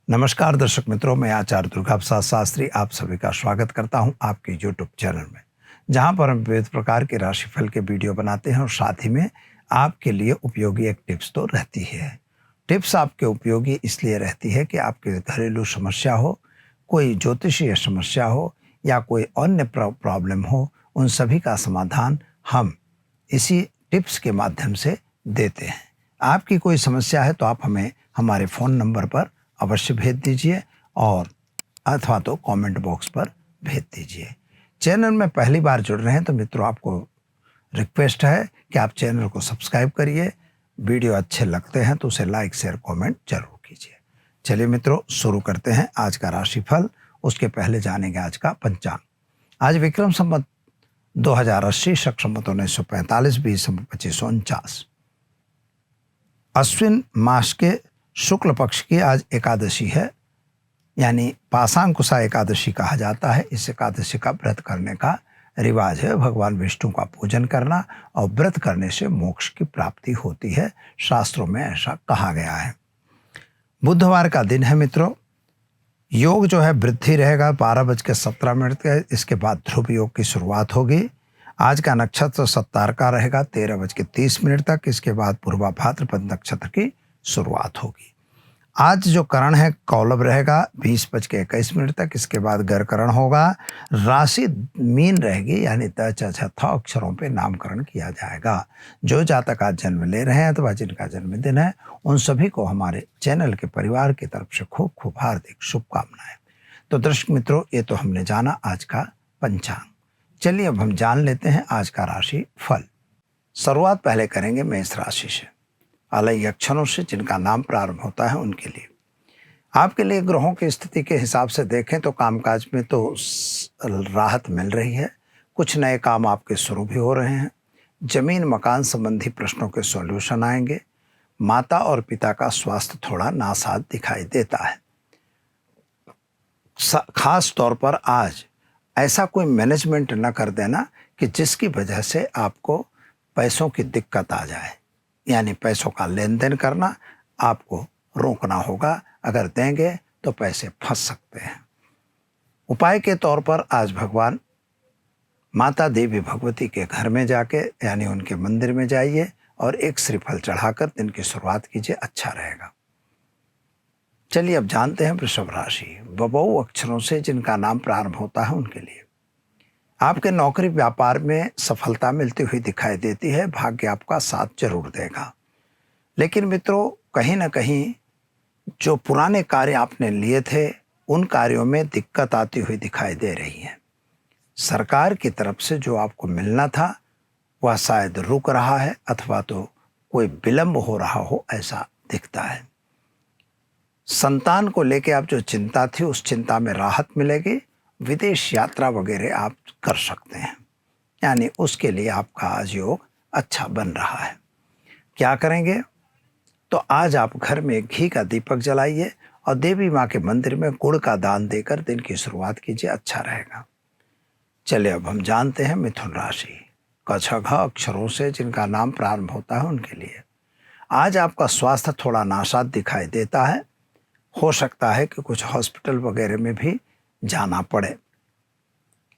नमस्कार दर्शक मित्रों, मैं आचार्य दुर्गा प्रसाद शास्त्री आप सभी का स्वागत करता हूं आपके यूट्यूब चैनल में, जहां पर हम विविध प्रकार के राशिफल के वीडियो बनाते हैं और साथ ही में आपके लिए उपयोगी एक टिप्स तो रहती है। टिप्स आपके उपयोगी इसलिए रहती है कि आपके घरेलू समस्या हो, कोई ज्योतिषीय समस्या हो या कोई अन्य प्रॉब्लम हो, उन सभी का समाधान हम इसी टिप्स के माध्यम से देते हैं। आपकी कोई समस्या है तो आप हमें हमारे फ़ोन नंबर पर अवश्य भेज दीजिए और अथवा तो कमेंट बॉक्स पर भेज दीजिए। चैनल में पहली बार जुड़ रहे हैं तो मित्रों, आपको रिक्वेस्ट है कि आप चैनल को सब्सक्राइब करिए। वीडियो अच्छे लगते हैं तो उसे लाइक शेयर कमेंट जरूर कीजिए। चलिए मित्रों, शुरू करते हैं आज का राशिफल। उसके पहले जानेंगे आज का पंचांग। आज विक्रम संवत 2080, शक संवत 1945, बीज संवत 2549, अश्विन मास के शुक्ल पक्ष की आज एकादशी है, यानी पाशांकुशा एकादशी कहा जाता है। इस एकादशी का व्रत करने का रिवाज है। भगवान विष्णु का पूजन करना और व्रत करने से मोक्ष की प्राप्ति होती है, शास्त्रों में ऐसा कहा गया है। बुधवार का दिन है मित्रों। योग जो है वृद्धि रहेगा 12:17 के। इसके बाद ध्रुव योग की शुरुआत होगी। आज का नक्षत्र सत्तारका रहेगा 13:30 तक। इसके बाद पूर्वा भाद्रपद नक्षत्र की शुरुआत होगी। आज जो करण है कौलव रहेगा 20:21 तक। इसके बाद गरकरण होगा। राशि मीन रहेगी, यानी द च छ थ अक्षरों पे नामकरण किया जाएगा। जो जातक आज जन्म ले रहे हैं अथवा जिनका जन्मदिन है, उन सभी को हमारे चैनल के परिवार की तरफ से खूब खूब हार्दिक शुभकामनाएं। तो दर्शक मित्रों, ये तो हमने जाना आज का पंचांग। चलिए अब हम जान लेते हैं आज का राशि फल। शुरुआत पहले करेंगे मेष राशि से, अलग अक्षरों से जिनका नाम प्रारंभ होता है उनके लिए। आपके लिए ग्रहों की स्थिति के हिसाब से देखें तो कामकाज में तो राहत मिल रही है। कुछ नए काम आपके शुरू भी हो रहे हैं। जमीन मकान संबंधी प्रश्नों के सॉल्यूशन आएंगे। माता और पिता का स्वास्थ्य थोड़ा नासाज दिखाई देता है। खास तौर पर आज ऐसा कोई मैनेजमेंट न कर देना कि जिसकी वजह से आपको पैसों की दिक्कत आ जाए, यानी पैसों का लेन देन करना आपको रोकना होगा। अगर देंगे तो पैसे फंस सकते हैं। उपाय के तौर पर आज भगवान माता देवी भगवती के घर में जाके, यानी उनके मंदिर में जाइए और एक श्रीफल चढ़ाकर दिन की शुरुआत कीजिए, अच्छा रहेगा। चलिए अब जानते हैं वृषभ राशि। बबौ अक्षरों से जिनका नाम प्रारंभ होता है उनके लिए आपके नौकरी व्यापार में सफलता मिलती हुई दिखाई देती है। भाग्य आपका साथ जरूर देगा, लेकिन मित्रों कहीं ना कहीं जो पुराने कार्य आपने लिए थे उन कार्यों में दिक्कत आती हुई दिखाई दे रही है। सरकार की तरफ से जो आपको मिलना था वह शायद रुक रहा है अथवा तो कोई विलंब हो रहा हो, ऐसा दिखता है। संतान को लेकर आप जो चिंता थी उस चिंता में राहत मिलेगी। विदेश यात्रा वगैरह आप कर सकते हैं, यानी उसके लिए आपका आज योग अच्छा बन रहा है। क्या करेंगे तो आज आप घर में घी का दीपक जलाइए और देवी माँ के मंदिर में गुड़ का दान देकर दिन की शुरुआत कीजिए, अच्छा रहेगा। चलिए अब हम जानते हैं मिथुन राशि। क छ घ अक्षरों से जिनका नाम प्रारंभ होता है उनके लिए आज आपका स्वास्थ्य थोड़ा नासाज दिखाई देता है। हो सकता है कि कुछ हॉस्पिटल वगैरह में भी जाना पड़े,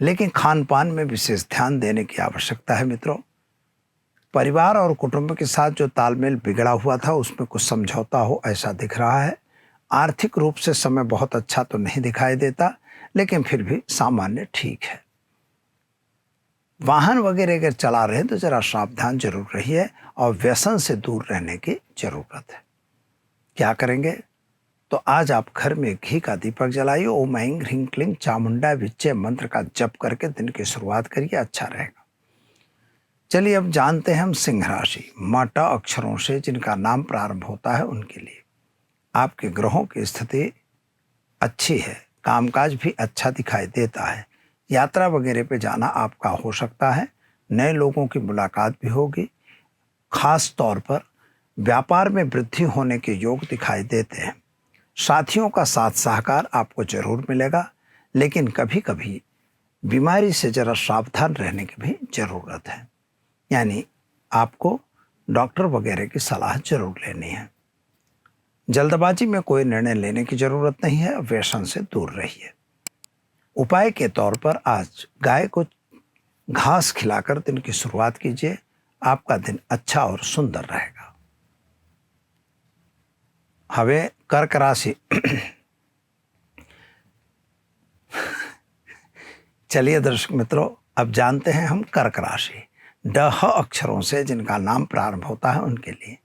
लेकिन खान पान में विशेष ध्यान देने की आवश्यकता है मित्रों। परिवार और कुटुंब के साथ जो तालमेल बिगड़ा हुआ था उसमें कुछ समझौता हो, ऐसा दिख रहा है। आर्थिक रूप से समय बहुत अच्छा तो नहीं दिखाई देता, लेकिन फिर भी सामान्य ठीक है। वाहन वगैरह अगर चला रहे हैं तो जरा सावधान जरूर रहिए और व्यसन से दूर रहने की जरूरत है। क्या करेंगे तो आज आप घर में घी का दीपक जलाइए। ओम ऐं ह्रीं क्लीं चामुंडा विच्चे मंत्र का जप करके दिन की शुरुआत करिए, अच्छा रहेगा। चलिए अब जानते हैं हम सिंह राशि। माटा अक्षरों से जिनका नाम प्रारंभ होता है उनके लिए आपके ग्रहों की स्थिति अच्छी है। कामकाज भी अच्छा दिखाई देता है। यात्रा वगैरह पे जाना आपका हो सकता है। नए लोगों की मुलाकात भी होगी। खास तौर पर व्यापार में वृद्धि होने के योग दिखाई देते हैं। साथियों का साथ सहकार आपको जरूर मिलेगा, लेकिन कभी कभी बीमारी से जरा सावधान रहने की भी जरूरत है, यानी आपको डॉक्टर वगैरह की सलाह जरूर लेनी है। जल्दबाजी में कोई निर्णय लेने की जरूरत नहीं है, व्यसन से दूर रहिए। उपाय के तौर पर आज गाय को घास खिलाकर दिन की शुरुआत कीजिए। आपका दिन अच्छा और सुंदर रहेगा। हमें कर्क राशि चलिए दर्शक मित्रों, अब जानते हैं हम कर्क राशि। ड ह अक्षरों से जिनका नाम प्रारंभ होता है उनके लिए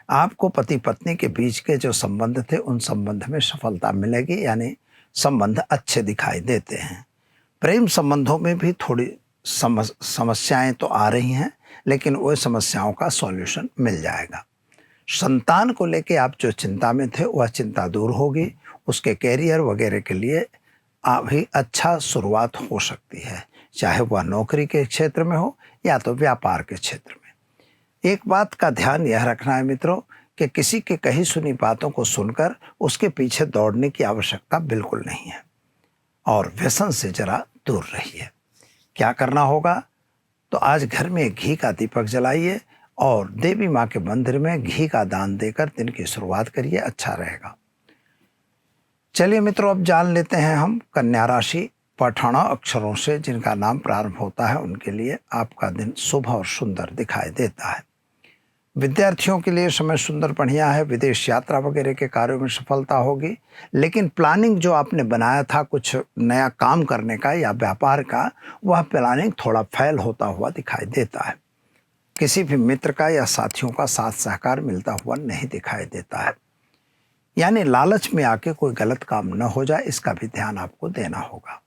आपको पति पत्नी के बीच के जो संबंध थे उन संबंध में सफलता मिलेगी, यानी संबंध अच्छे दिखाई देते हैं। प्रेम संबंधों में भी थोड़ी समस्याएं तो आ रही हैं, लेकिन वो समस्याओं का सॉल्यूशन मिल जाएगा। संतान को लेके आप जो चिंता में थे वह चिंता दूर होगी। उसके कैरियर वगैरह के लिए अभी अच्छा शुरुआत हो सकती है, चाहे वह नौकरी के क्षेत्र में हो या तो व्यापार के क्षेत्र में। एक बात का ध्यान यह रखना है मित्रों कि किसी के कही सुनी बातों को सुनकर उसके पीछे दौड़ने की आवश्यकता बिल्कुल नहीं है, और व्यसन से जरा दूर रहिए। क्या करना होगा, तो आज घर में घी का दीपक जलाइए और देवी माँ के मंदिर में घी का दान देकर दिन की शुरुआत करिए, अच्छा रहेगा। चलिए मित्रों, अब जान लेते हैं हम कन्या राशि। पठाना अक्षरों से जिनका नाम प्रारंभ होता है उनके लिए आपका दिन शुभ और सुंदर दिखाई देता है। विद्यार्थियों के लिए समय सुंदर बढ़िया है। विदेश यात्रा वगैरह के कार्यों में सफलता होगी, लेकिन प्लानिंग जो आपने बनाया था कुछ नया काम करने का या व्यापार का, वह प्लानिंग थोड़ा फेल होता हुआ दिखाई देता है। किसी भी मित्र का या साथियों का साथ सहकार मिलता हुआ नहीं दिखाई देता है, यानी लालच में आके कोई गलत काम न हो जाए, इसका भी ध्यान आपको देना होगा।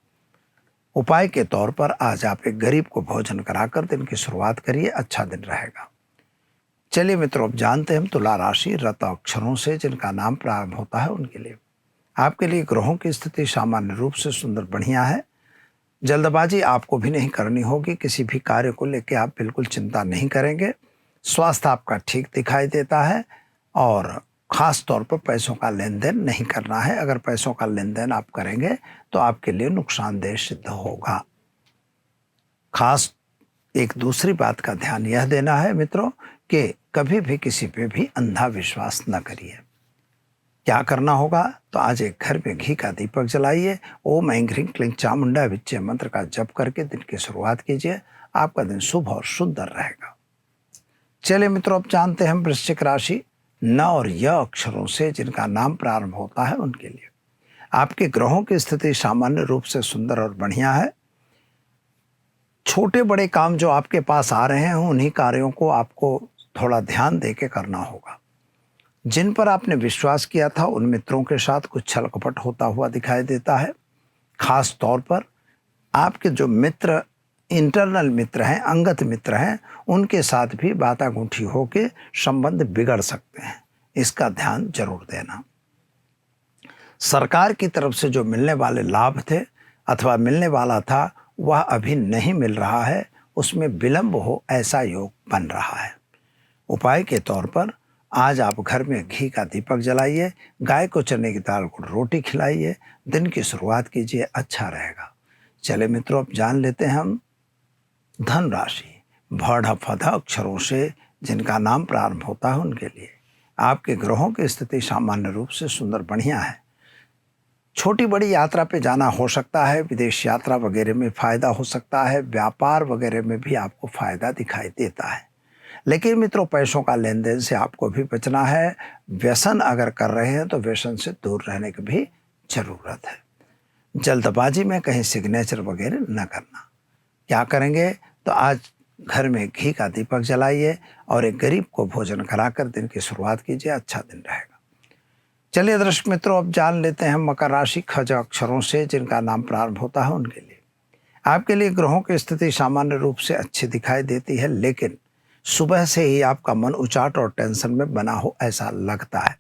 उपाय के तौर पर आज आप एक गरीब को भोजन कराकर दिन की शुरुआत करिए, अच्छा दिन रहेगा। चलिए मित्रों, अब जानते हैं हम तुला राशि। रत अक्षरों से जिनका नाम प्रारंभ होता है उनके लिए आपके लिए ग्रहों की स्थिति सामान्य रूप से सुंदर बढ़िया है। जल्दबाजी आपको भी नहीं करनी होगी। किसी भी कार्य को लेकर आप बिल्कुल चिंता नहीं करेंगे। स्वास्थ्य आपका ठीक दिखाई देता है और खास तौर पर पैसों का लेन देन नहीं करना है। अगर पैसों का लेन देन आप करेंगे तो आपके लिए नुकसानदेह सिद्ध होगा। खास एक दूसरी बात का ध्यान यह देना है मित्रों कि कभी भी किसी पे भी अंधा विश्वास न करिए। क्या करना होगा, तो आज एक घर में घी का दीपक जलाइए। ओम ऐं ह्रीं क्लीं चामुंडा विच्चे मंत्र का जप करके दिन की शुरुआत कीजिए। आपका दिन शुभ और सुंदर रहेगा। चलिए मित्रों, अब जानते हैं वृश्चिक राशि। न और य अक्षरों से जिनका नाम प्रारंभ होता है उनके लिए आपके ग्रहों की स्थिति सामान्य रूप से सुंदर और बढ़िया है। छोटे बड़े काम जो आपके पास आ रहे हैं उन्हीं कार्यों को आपको थोड़ा ध्यान देके करना होगा। जिन पर आपने विश्वास किया था उन मित्रों के साथ कुछ छल कपट होता हुआ दिखाई देता है। खास तौर पर आपके जो मित्र इंटरनल मित्र हैं, अंगत मित्र हैं, उनके साथ भी बातागूंठी होके संबंध बिगड़ सकते हैं, इसका ध्यान जरूर देना। सरकार की तरफ से जो मिलने वाले लाभ थे अथवा मिलने वाला था वह अभी नहीं मिल रहा है, उसमें विलंब हो ऐसा योग बन रहा है। उपाय के तौर पर आज आप घर में घी का दीपक जलाइए, गाय को चने की दाल को रोटी खिलाइए, दिन की शुरुआत कीजिए, अच्छा रहेगा। चले मित्रों, अब जान लेते हैं हम धन राशि। भड़ फध अक्षरों से जिनका नाम प्रारंभ होता है उनके लिए आपके ग्रहों की स्थिति सामान्य रूप से सुंदर बढ़िया है। छोटी बड़ी यात्रा पे जाना हो सकता है, विदेश यात्रा वगैरह में फायदा हो सकता है, व्यापार वगैरह में भी आपको फायदा दिखाई देता है। लेकिन मित्रों, पैसों का लेन देन से आपको भी बचना है। व्यसन अगर कर रहे हैं तो व्यसन से दूर रहने की भी जरूरत है। जल्दबाजी में कहीं सिग्नेचर वगैरह न करना। क्या करेंगे, तो आज घर में घी का दीपक जलाइए और एक गरीब को भोजन कराकर दिन की शुरुआत कीजिए, अच्छा दिन रहेगा। चलिए दर्शक मित्रों, अब जान लेते हैं मकर राशि। खज अक्षरों से जिनका नाम प्रारंभ होता है उनके लिए आपके लिए ग्रहों की स्थिति सामान्य रूप से अच्छी दिखाई देती है, लेकिन सुबह से ही आपका मन उचाट और टेंशन में बना हो ऐसा लगता है।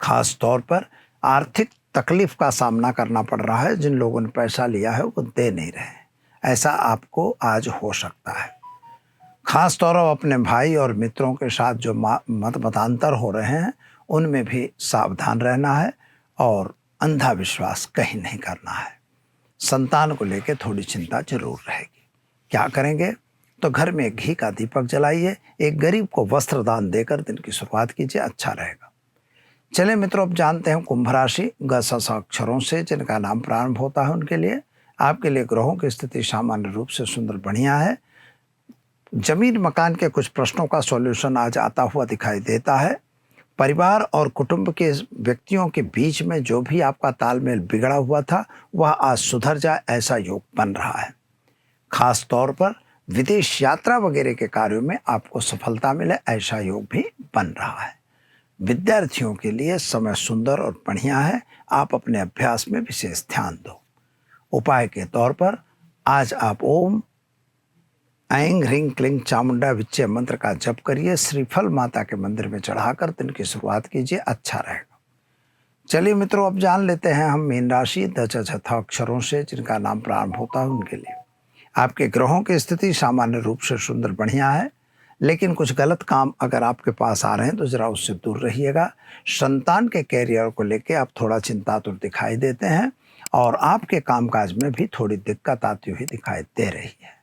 खास तौर पर आर्थिक तकलीफ का सामना करना पड़ रहा है। जिन लोगों ने पैसा लिया है वो दे नहीं रहे, ऐसा आपको आज हो सकता है। खास तौर पर अपने भाई और मित्रों के साथ जो मतमतांतर हो रहे हैं उनमें भी सावधान रहना है और अंधा विश्वास कहीं नहीं करना है। संतान को लेकर थोड़ी चिंता जरूर रहेगी। क्या करेंगे, तो घर में घी का दीपक जलाइए, एक गरीब को वस्त्र दान देकर दिन की शुरुआत कीजिए, अच्छा रहेगा। चलिए मित्रों, अब जानते हैं कुंभ राशि ग स स अक्षरों से जिनका नाम प्रारंभ होता है उनके लिए। आपके लिए ग्रहों की स्थिति सामान्य रूप से सुंदर बढ़िया है। जमीन मकान के कुछ प्रश्नों का सॉल्यूशन आज आता हुआ दिखाई देता है। परिवार और कुटुंब के व्यक्तियों के बीच में जो भी आपका तालमेल बिगड़ा हुआ था वह आज सुधर जाए, ऐसा योग बन रहा है। खास तौर पर विदेश यात्रा वगैरह के कार्यों में आपको सफलता मिले, ऐसा योग भी बन रहा है। विद्यार्थियों के लिए समय सुंदर और बढ़िया है। आप अपने अभ्यास में विशेष ध्यान दो। उपाय के तौर पर आज आप ओम ऐं ह्रीं क्लीं चामुंडा विच्चे मंत्र का जप करिए। श्रीफल माता के मंदिर में चढ़ाकर दिन की शुरुआत कीजिए, अच्छा रहेगा। चलिए मित्रों, अब जान लेते हैं हम मीन राशि द च छ थ अक्षरों से जिनका नाम प्रारंभ होता है उनके लिए। आपके ग्रहों की स्थिति सामान्य रूप से सुंदर बढ़िया है, लेकिन कुछ गलत काम अगर आपके पास आ रहे हैं तो जरा उससे दूर रहिएगा। संतान के कैरियर को लेकर आप थोड़ा चिंतातुर दिखाई देते हैं और आपके कामकाज में भी थोड़ी दिक्कत आती हुई दिखाई दे रही है।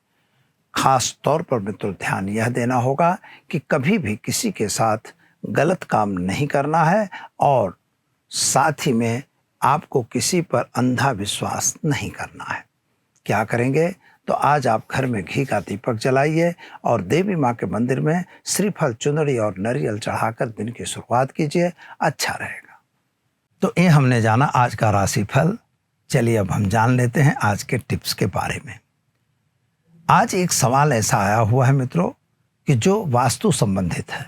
खास तौर पर मित्रों ध्यान यह देना होगा कि कभी भी किसी के साथ गलत काम नहीं करना है और साथ ही में आपको किसी पर अंधा विश्वास नहीं करना है। क्या करेंगे? तो आज आप घर में घी का दीपक जलाइए और देवी माँ के मंदिर में श्रीफल, चुनरी और नारियल चढ़ाकर दिन की शुरुआत कीजिए, अच्छा रहेगा। तो ये हमने जाना आज का राशिफल। चलिए अब हम जान लेते हैं आज के टिप्स के बारे में। आज एक सवाल ऐसा आया हुआ है मित्रों कि जो वास्तु संबंधित है।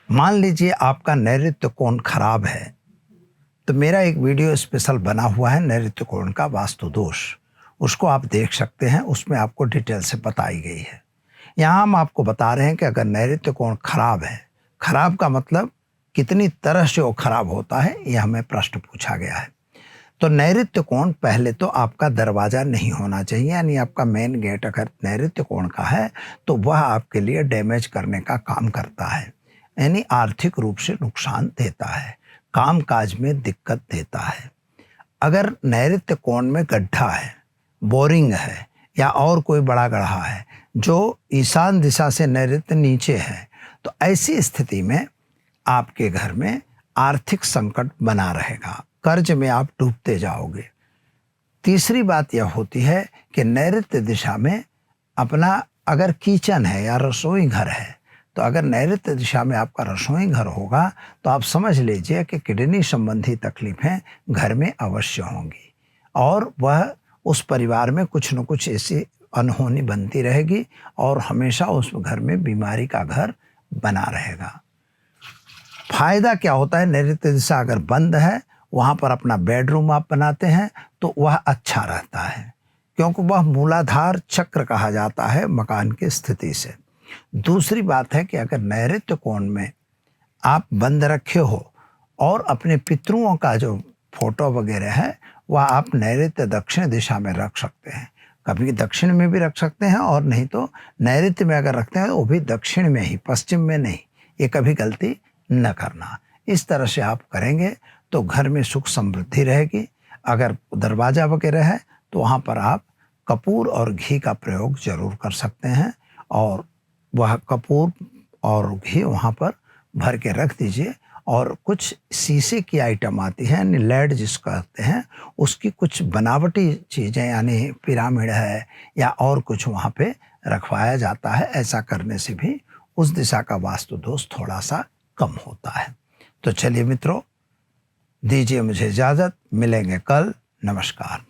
मान लीजिए आपका नैऋत्य कोण खराब है, तो मेरा एक वीडियो स्पेशल बना हुआ है नैऋत्य कोण का वास्तु दोष, उसको आप देख सकते हैं। उसमें आपको डिटेल से बताई गई है। यहाँ हम आपको बता रहे हैं कि अगर नैऋत्य कोण खराब है, खराब का मतलब कितनी तरह से वो खराब होता है, यह हमें प्रश्न पूछा गया है। तो नैऋत्य कोण पहले तो आपका दरवाजा नहीं होना चाहिए, यानी आपका मेन गेट अगर नैऋत्य कोण का है तो वह आपके लिए डैमेज करने का काम करता है, यानी आर्थिक रूप से नुकसान देता है, काम काज में दिक्कत देता है। अगर नैऋत्य कोण में गड्ढा है, बोरिंग है या और कोई बड़ा गड्ढा है जो ईशान दिशा से नैऋत्य नीचे है, तो ऐसी स्थिति में आपके घर में आर्थिक संकट बना रहेगा, कर्ज में आप डूबते जाओगे। तीसरी बात यह होती है कि नैऋत्य दिशा में अपना अगर किचन है या रसोई घर है, तो अगर नैऋत्य दिशा में आपका रसोई घर होगा तो आप समझ लीजिए कि किडनी संबंधी तकलीफें घर में अवश्य होंगी और वह उस परिवार में कुछ न कुछ ऐसी अनहोनी बनती रहेगी और हमेशा उस घर में बीमारी का घर बना रहेगा। फायदा क्या होता है? नैऋत्य दिशा अगर बंद है, वहाँ पर अपना बेडरूम आप बनाते हैं तो वह अच्छा रहता है, क्योंकि वह मूलाधार चक्र कहा जाता है मकान की स्थिति से। दूसरी बात है कि अगर नैऋत्य कोण में आप बंद रखे हो और अपने पितरों का जो फोटो वगैरह है वह आप नैऋत्य दक्षिण दिशा में रख सकते हैं। कभी दक्षिण में भी रख सकते हैं और नहीं तो नैऋत्य में अगर रखते हैं तो वो भी दक्षिण में ही, पश्चिम में नहीं। ये कभी गलती न करना। इस तरह से आप करेंगे तो घर में सुख समृद्धि रहेगी। अगर दरवाज़ा वगैरह है तो वहाँ पर आप कपूर और घी का प्रयोग जरूर कर सकते हैं और वह कपूर और घी वहाँ पर भर के रख दीजिए। और कुछ शीशे की आइटम आती है, यानी लेड जिसको कहते हैं, उसकी कुछ बनावटी चीज़ें यानी पिरामिड है या और कुछ वहाँ पे रखवाया जाता है। ऐसा करने से भी उस दिशा का वास्तु दोष थोड़ा सा कम होता है। तो चलिए मित्रों, दीजिए मुझे इजाज़त, मिलेंगे कल। नमस्कार।